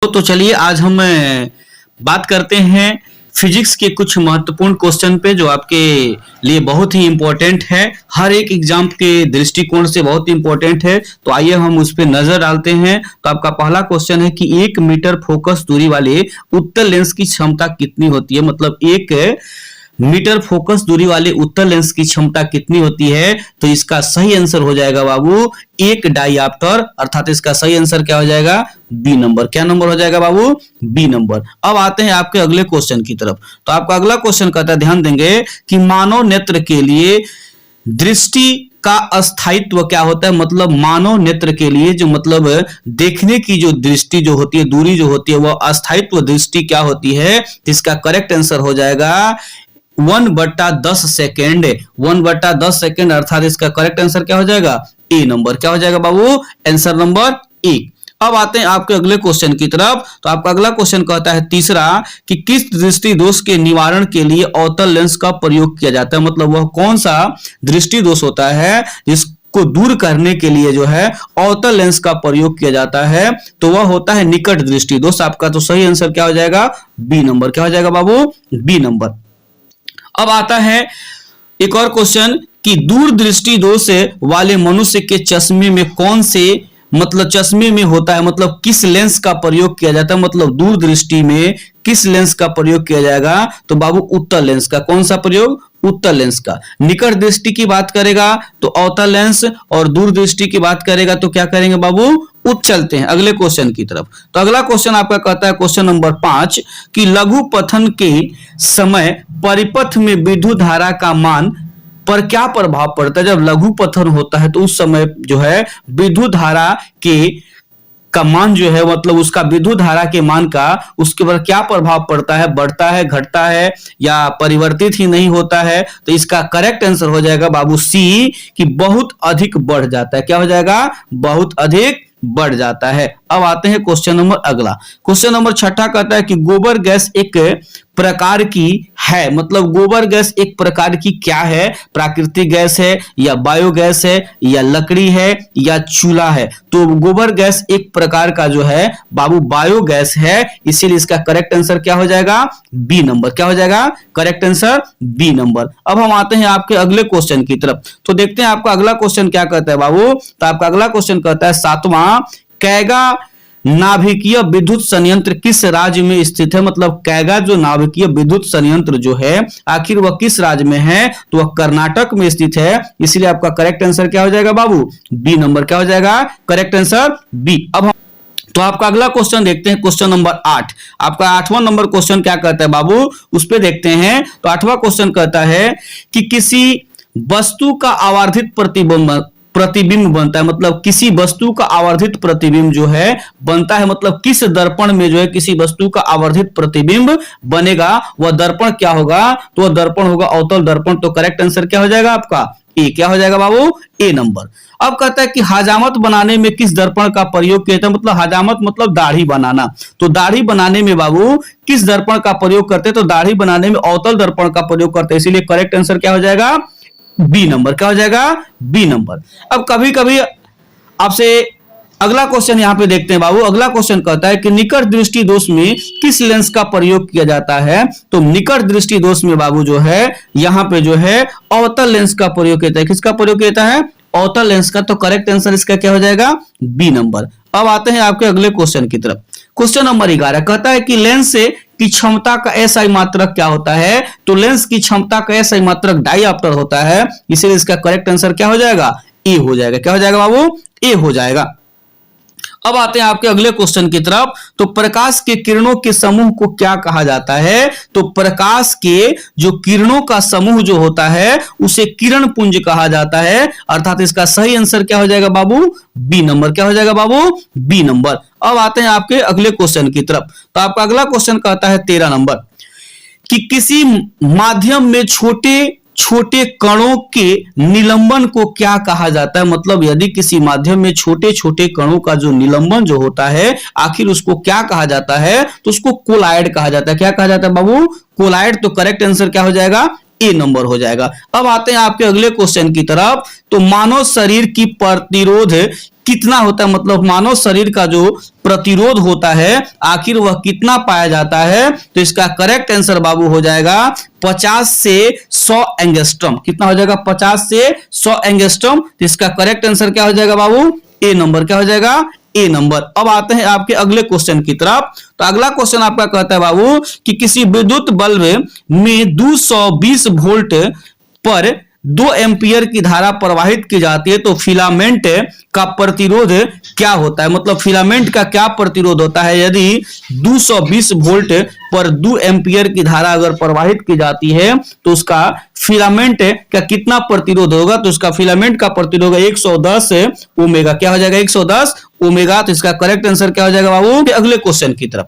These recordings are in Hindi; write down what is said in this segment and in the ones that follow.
तो चलिए आज हम बात करते हैं फिजिक्स के कुछ महत्वपूर्ण क्वेश्चन पे जो आपके लिए बहुत ही इंपॉर्टेंट है, हर एक एग्जाम के दृष्टिकोण से बहुत इंपॉर्टेंट है। तो आइए हम उस पे नजर डालते हैं। तो आपका पहला क्वेश्चन है कि 1 मीटर फोकस दूरी वाले उत्तल लेंस की क्षमता कितनी होती है। मतलब 1 मीटर फोकस दूरी वाले उत्तल लेंस की क्षमता कितनी होती है। तो इसका सही आंसर हो जाएगा बाबू 1 डायऑप्टर, अर्थात इसका सही आंसर क्या हो जाएगा, बी नंबर। क्या नंबर हो जाएगा बाबू, बी नंबर। अब आते हैं आपके अगले क्वेश्चन की तरफ। तो आपका अगला क्वेश्चन कहता है, ध्यान देंगे कि मानव नेत्र के लिए दृष्टि का अस्थायित्व क्या होता है। मतलब मानव नेत्र के लिए जो मतलब देखने की जो दृष्टि जो होती है, दूरी जो होती है, वह अस्थायित्व दृष्टि क्या होती है। इसका करेक्ट आंसर हो जाएगा 1/10 सेकेंड। 1/10 सेकेंड, अर्थात इसका करेक्ट आंसर क्या हो जाएगा, ए नंबर। क्या हो जाएगा बाबू, आंसर नंबर 1। अब आते हैं आपके अगले क्वेश्चन की तरफ। तो आपका अगला क्वेश्चन कहता है तीसरा कि किस दृष्टि दोष के निवारण के लिए अवतल लेंस का प्रयोग किया जाता है। मतलब वह कौन सा दृष्टि दोष होता है जिसको दूर करने के लिए जो है अवतल लेंस का प्रयोग किया जाता है। तो वह होता है निकट दृष्टि दोष। आपका तो सही आंसर क्या हो जाएगा, बी नंबर। क्या हो जाएगा बाबू, बी नंबर। अब आता है एक और क्वेश्चन कि दूर दृष्टि दोष वाले मनुष्य के चश्मे में कौन से मतलब चश्मे में होता है, मतलब किस लेंस का प्रयोग किया जाता है। मतलब दूर दृष्टि में किस लेंस का प्रयोग किया जाएगा। तो बाबू उत्तल लेंस का। कौन सा प्रयोग, उत्तल लेंस का। निकट दृष्टि की बात करेगा तो अवतल लेंस, और दूर दृष्टि की बात करेगा तो क्या करेंगे बाबू, चलते हैं अगले क्वेश्चन की तरफ। तो अगला क्वेश्चन आपका कहता है क्वेश्चन नंबर 5 कि लघु पथन के समय परिपथ में विद्युत धारा का मान पर क्या प्रभाव पड़ता है। जब लघु पथन होता है तो उस समय जो है विद्युत धारा का मान जो है, मतलब उसका विद्युत धारा के मान का उसके ऊपर क्या प्रभाव पड़ता है, बढ़ता है, घटता है या परिवर्तित ही नहीं होता है। तो इसका करेक्ट आंसर हो जाएगा बाबू सी कि बहुत अधिक बढ़ जाता है। क्या हो जाएगा, बहुत अधिक बढ़ जाता है। अब आते हैं क्वेश्चन नंबर अगला। क्वेश्चन नंबर 6 कहता है कि गोबर गैस एक प्रकार की है। मतलब गोबर गैस एक प्रकार की क्या है, प्राकृतिक गैस है या बायोगैस है या लकड़ी है या चूल्हा है। तो गोबर गैस एक प्रकार का जो है बाबू बायोगैस है, इसीलिए इसका करेक्ट आंसर क्या हो जाएगा, बी नंबर। क्या हो जाएगा, करेक्ट आंसर बी नंबर। अब हम आते हैं आपके अगले क्वेश्चन की तरफ। तो देखते हैं आपका अगला क्वेश्चन क्या कहता है बाबू। तो आपका अगला क्वेश्चन कहता है 7वां, कैगा नाभिकीय विद्युत संयंत्र किस राज्य में स्थित है। मतलब कैगा जो नाभिकीय विद्युत संयंत्र जो है आखिर वह किस राज्य में है। तो वह कर्नाटक में स्थित है, इसलिए आपका करेक्ट आंसर क्या हो जाएगा बाबू, बी नंबर। क्या हो जाएगा, करेक्ट आंसर बी। अब हम तो आपका अगला क्वेश्चन देखते हैं क्वेश्चन नंबर 8। आपका 8वां नंबर क्वेश्चन क्या कहता है बाबू, उस पर देखते हैं। तो 8वां क्वेश्चन कहता है कि किसी वस्तु का आवर्धित प्रतिबिंब बनता है। मतलब किसी वस्तु का आवर्धित प्रतिबिंब जो है बनता है, मतलब किस दर्पण में जो है किसी वस्तु का आवर्धित प्रतिबिंब बनेगा, वह दर्पण क्या होगा। तो वह दर्पण होगा अवतल दर्पण। तो करेक्ट आंसर क्या हो जाएगा आपका, ए। क्या हो जाएगा बाबू, ए नंबर। अब कहता है कि हजामत बनाने में किस दर्पण का प्रयोग किया जाता है। मतलब हजामत मतलब दाढ़ी बनाना। तो दाढ़ी बनाने में बाबू किस दर्पण का प्रयोग करते हैं। तो दाढ़ी बनाने में अवतल दर्पण का प्रयोग करते हैं, इसीलिए करेक्ट आंसर क्या हो जाएगा, बी नंबर। क्या हो जाएगा, बी नंबर। अब कभी कभी आपसे अगला क्वेश्चन यहां पे देखते हैं बाबू। अगला क्वेश्चन कहता है कि निकट दृष्टि दोष में किस लेंस का प्रयोग किया जाता है। तो निकट दृष्टि दोष में बाबू जो है यहां पे जो है अवतल लेंस का प्रयोग किया जाता है। किसका प्रयोग किया जाता है, अवतल लेंस का। तो करेक्ट आंसर इसका क्या हो जाएगा, बी नंबर। अब आते हैं आपके अगले क्वेश्चन की तरफ। क्वेश्चन नंबर 11 कहता है कि लेंस की क्षमता का एसआई मात्रक क्या होता है। तो लेंस की क्षमता का एसआई मात्रक डायऑप्टर होता है, इसलिए इसका करेक्ट आंसर क्या हो जाएगा, ए हो जाएगा। क्या हो जाएगा बाबू, ए हो जाएगा। अब आते हैं आपके अगले क्वेश्चन की तरफ। तो प्रकाश के किरणों के समूह को क्या कहा जाता है। तो प्रकाश के जो किरणों का समूह जो होता है उसे किरण पुंज कहा जाता है, अर्थात इसका सही आंसर क्या हो जाएगा बाबू, बी नंबर। क्या हो जाएगा बाबू, बी नंबर। अब आते हैं आपके अगले क्वेश्चन की तरफ। तो आपका अगला क्वेश्चन कहता है 13 नंबर कि किसी माध्यम में छोटे छोटे कणों के निलंबन को क्या कहा जाता है। मतलब यदि किसी माध्यम में छोटे छोटे कणों का जो निलंबन जो होता है आखिर उसको क्या कहा जाता है। तो उसको कोलाइड कहा जाता है। क्या कहा जाता है बाबू, कोलाइड। तो करेक्ट आंसर क्या हो जाएगा, ए नंबर हो जाएगा। अब आते हैं आपके अगले क्वेश्चन की तरफ। तो मानव शरीर की प्रतिरोध कितना होता है, मतलब मानव शरीर का जो प्रतिरोध होता है आखिर वह कितना पाया जाता है। तो इसका करेक्ट आंसर बाबू हो जाएगा 50 से 100 एंगस्ट्रॉम। कितना हो जाएगा? 50 से 100 एंगस्ट्रॉम। तो इसका करेक्ट आंसर क्या हो जाएगा बाबू? ए नंबर। क्या हो जाएगा? ए नंबर। अब आते हैं आपके अगले क्वेश्चन की तरफ। तो अगला क्वेश्चन आपका कहता है बाबू कि किसी विद्युत बल्ब में 220 वोल्ट पर 2 एम्पियर की धारा प्रवाहित की जाती है तो फिलामेंट का प्रतिरोध क्या होता है? मतलब फिलामेंट का क्या प्रतिरोध होता है यदि 220 वोल्ट पर 2 एम्पियर की धारा अगर प्रवाहित की जाती है तो उसका फिलामेंट का कितना प्रतिरोध होगा? तो उसका फिलामेंट का प्रतिरोध 110 ओमेगा। क्या हो जाएगा? 110 ओमेगा। तो इसका करेक्ट आंसर क्या हो जाएगा बाबू? अगले क्वेश्चन की तरफ।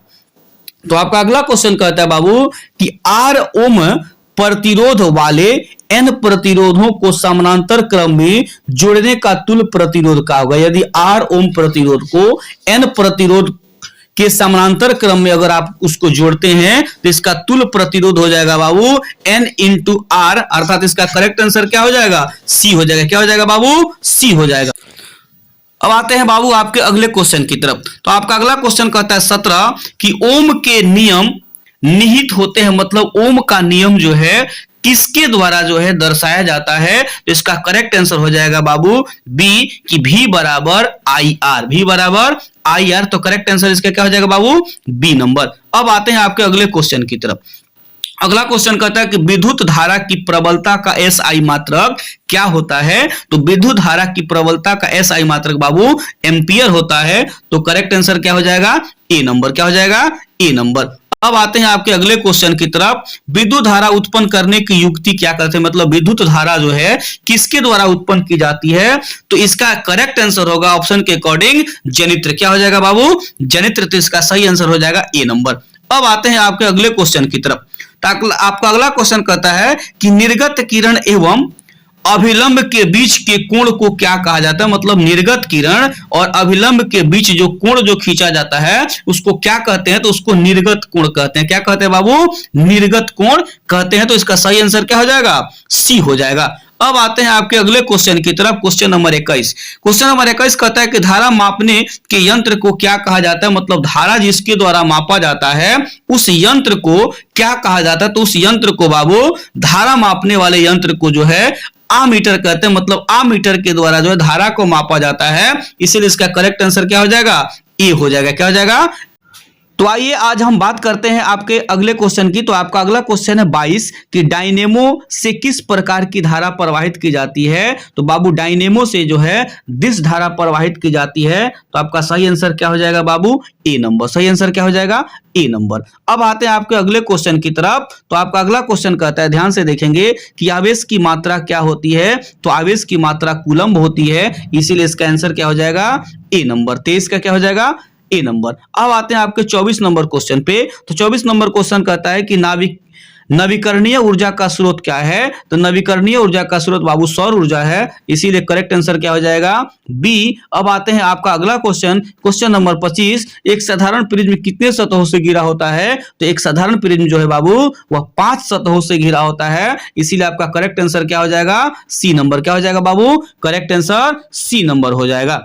तो आपका अगला क्वेश्चन कहता है बाबू कि R ओम प्रतिरोध वाले n प्रतिरोधों को समानांतर क्रम में जोड़ने का तुल्य प्रतिरोध क्या होगा? यदि R ओम प्रतिरोध को n प्रतिरोध के समानांतर क्रम में अगर आप उसको जोड़ते हैं तो इसका तुल्य प्रतिरोध हो जाएगा बाबू n इंटू R, अर्थात इसका करेक्ट आंसर क्या हो जाएगा? C हो जाएगा। क्या हो जाएगा बाबू? C हो जाएगा। अब आते हैं बाबू आपके अगले क्वेश्चन की तरफ। तो आपका अगला क्वेश्चन कहता है 17 कि ओम के नियम निहित होते हैं, मतलब ओम का नियम जो है किसके द्वारा जो है दर्शाया जाता है? तो इसका करेक्ट आंसर हो जाएगा बाबू बी कि V बराबर आई आर। V बराबर आई आर। तो करेक्ट आंसर इसका क्या हो जाएगा बाबू? B number. अब आते हैं आपके अगले क्वेश्चन की तरफ। अगला क्वेश्चन कहता है कि विद्युत धारा की प्रबलता का एसआई मात्रक क्या होता है? तो विद्युत धारा की प्रबलता का एसआई मात्रक बाबू एम्पियर होता है। तो करेक्ट आंसर क्या हो जाएगा? ए नंबर। क्या हो जाएगा? ए नंबर। अब आते हैं आपके अगले क्वेश्चन की तरफ। विद्युत धारा उत्पन्न करने की युक्ति क्या करते हैं? मतलब विद्युत धारा जो है किसके द्वारा उत्पन्न की जाती है? तो इसका करेक्ट आंसर होगा ऑप्शन के अकॉर्डिंग जनित्र। क्या हो जाएगा बाबू? जनित्र। तो इसका सही आंसर हो जाएगा ए नंबर। अब आते हैं आपके अगले क्वेश्चन की तरफ। आपका अगला क्वेश्चन कहता है कि निर्गत किरण एवं अभिलंब के बीच के कोण को क्या कहा जाता है? मतलब निर्गत किरण और अभिलंब के बीच जो कोण जो खींचा जाता है उसको क्या कहते हैं? तो उसको निर्गत कोण कहते हैं। क्या कहते हैं बाबू? निर्गत कोण कहते हैं। तो इसका सही आंसर क्या हो जाएगा? सी हो जाएगा। अब आते हैं आपके अगले क्वेश्चन की तरफ। Question number 21। क्वेश्चन नंबर 21 कहता है कि धारा मापने के यंत्र को क्या कहा जाता है? मतलब धारा जिसके द्वारा मापा जाता है उस यंत्र को क्या कहा जाता है? तो उस यंत्र को बाबू धारा मापने वाले यंत्र को जो है आमीटर कहते हैं। मतलब आमीटर के द्वारा जो है धारा को मापा जाता है, इसीलिए इसका करेक्ट आंसर क्या हो जाएगा? ए हो जाएगा। क्या हो जाएगा? तो आइए आज हम बात करते हैं आपके अगले क्वेश्चन की। तो आपका अगला क्वेश्चन है 22 कि डायनेमो से किस प्रकार की धारा प्रवाहित की जाती है? तो बाबू डायनेमो से जो है दिस धारा प्रवाहित की जाती है। तो आपका सही आंसर क्या हो जाएगा बाबू? ए नंबर। सही आंसर क्या हो जाएगा? ए नंबर। अब आते हैं आपके अगले क्वेश्चन की तरफ। तो आपका अगला क्वेश्चन कहता है, ध्यान से देखेंगे कि आवेश की मात्रा क्या होती है? तो आवेश की मात्रा कूलम्ब होती है, इसीलिए इसका आंसर क्या हो जाएगा? ए नंबर। 23 का क्या हो जाएगा? ए नंबर। अब आते हैं आपके 24 नंबर क्वेश्चन पे। तो 24 नंबर क्वेश्चन कहता है कि नवीकरणीय ऊर्जा का स्रोत क्या है? तो नवीकरणीय ऊर्जा का स्रोत बाबू सौर ऊर्जा है, इसीलिए करेक्ट आंसर क्या हो जाएगा? बी। अब आते हैं आपका अगला क्वेश्चन, क्वेश्चन नंबर 25। एक साधारण प्रिज्म कितने सतहों से घिरा होता है? तो एक साधारण प्रिज्म जो है बाबू वह 5 सतहों से घिरा होता है, इसीलिए आपका करेक्ट आंसर क्या हो जाएगा? C number. क्या हो जाएगा बाबू? करेक्ट आंसर सी नंबर हो जाएगा।